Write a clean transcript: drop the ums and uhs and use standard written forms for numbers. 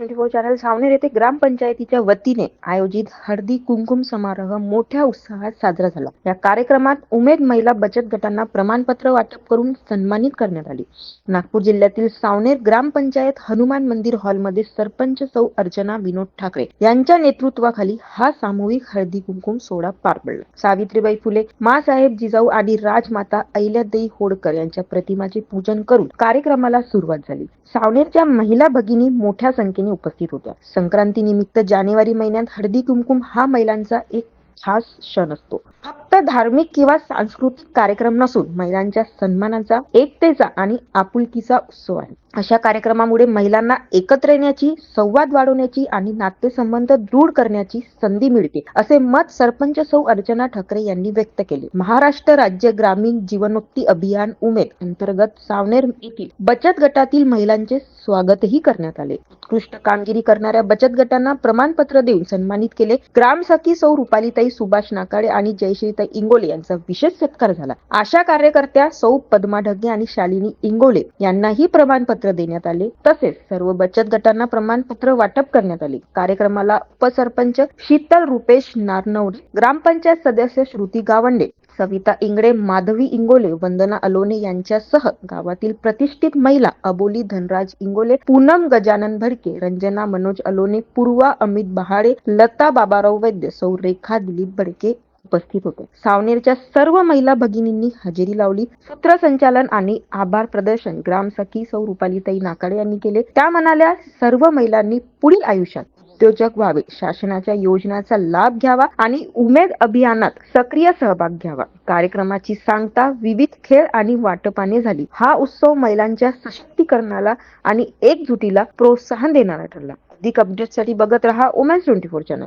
24 channel Saoner येथे ग्रामपंचायतीच्या वतीने आयोजित हळदी कुंकुम समारोह मोठ्या उत्साहात साजरा झाला। या कार्यक्रमात उमेद महिला बचत गटांना प्रमाणपत्र वाटप करून सन्मानित करण्यात आले। नागपूर जिल्ह्यातील सावनेर ग्रामपंचायत हनुमान मंदिर हॉलमध्ये सरपंच सौ अर्चना विनोद ठाकरे यांच्या नेतृत्वाखाली हा सामूहिक हळदी कुंकुम सोहळा पार पडला। सावित्रीबाई फुले, माँसाहेब जिजाऊ आणि राजमाता अहिल्यादेवी होळकर यांच्या प्रतिमाचे पूजन करून कार्यक्रमाला सुरुवात झाली। सावनेरच्या महिला भगिनी मोठ्या संख्येने उपस्थित होत्या। संक्रांती निमित्त जानेवारी महिन्यात हळदी कुंकुम हा महिलांचा एक खास क्षण असतो। फक्त धार्मिक किंवा सांस्कृतिक कार्यक्रम नसून महिलांच्या सन्मानाचा, एकतेचा आणि आपुलकीचा उत्सव आहे। अशा कार्यक्रमामुळे महिलांना एकत्र येण्याची, संवाद वाढवण्याची आणि नातेसंबंध दृढ करण्याची संधी मिळते, असे मत सरपंच सौ अर्चना ठाकरे यांनी व्यक्त केले। महाराष्ट्र राज्य ग्रामीण जीवनोन्नती अभियान उमेद अंतर्गत सावनेर येथील बचत गटातील महिलांचे स्वागतही करण्यात आले। उत्कृष्ट कामगिरी करणाऱ्या बचत गटांना प्रमाणपत्र देऊन सन्मानित केले। ग्रामसखी सौ रुपालीताई सुभाष नाकाळे आणि जयश्रीताई इंगोले यांचा विशेष सत्कार झाला। आशा कार्यकर्त्या सौ पद्मा ढगे आणि शालिनी इंगोले यांनाही प्रमाणपत्र देण्यात आले। तसेच सर्व बचत गटांना प्रमाणपत्र वाटप करण्यात आले। कार्यक्रमाला उपसरपंच शीतल रुपेश नारनवरे, ग्रामपंचायत सदस्य श्रुती गावंडे, सविता इंगळे, माधवी इंगोले, वंदना अलोने यांच्यासह गावातील प्रतिष्ठित महिला अबोली धनराज इंगोले, पूनम गजानन भडके, रंजना मनोज अलोने, पूर्वा अमित बहाडे, लता बाबाराव वैद्य, सौ रेखा दिलीप भडके उपस्थित होते। सावनेरच्या सर्व महिला भगिनींनी हजेरी लावली। सूत्रसंचालन आणि आभार प्रदर्शन ग्रामसखी सौ रुपालीताई नाकाळे यांनी केले। त्या म्हणाल्या, सर्व महिलांनी पुढील आयुष्यात उद्योजक व्हावे, शासनाच्या योजनांचा लाभ घ्यावा आणि उमेद अभियानात सक्रिय सहभाग घ्यावा। कार्यक्रमाची सांगता विविध खेळ आणि वाटपाने झाली। हा उत्सव महिलांच्या सशक्तीकरणाला आणि एकजुटीला प्रोत्साहन देणारा ठरला। अधिक अपडेटसाठी बघत रहा वुमेन्स 24 चॅनल।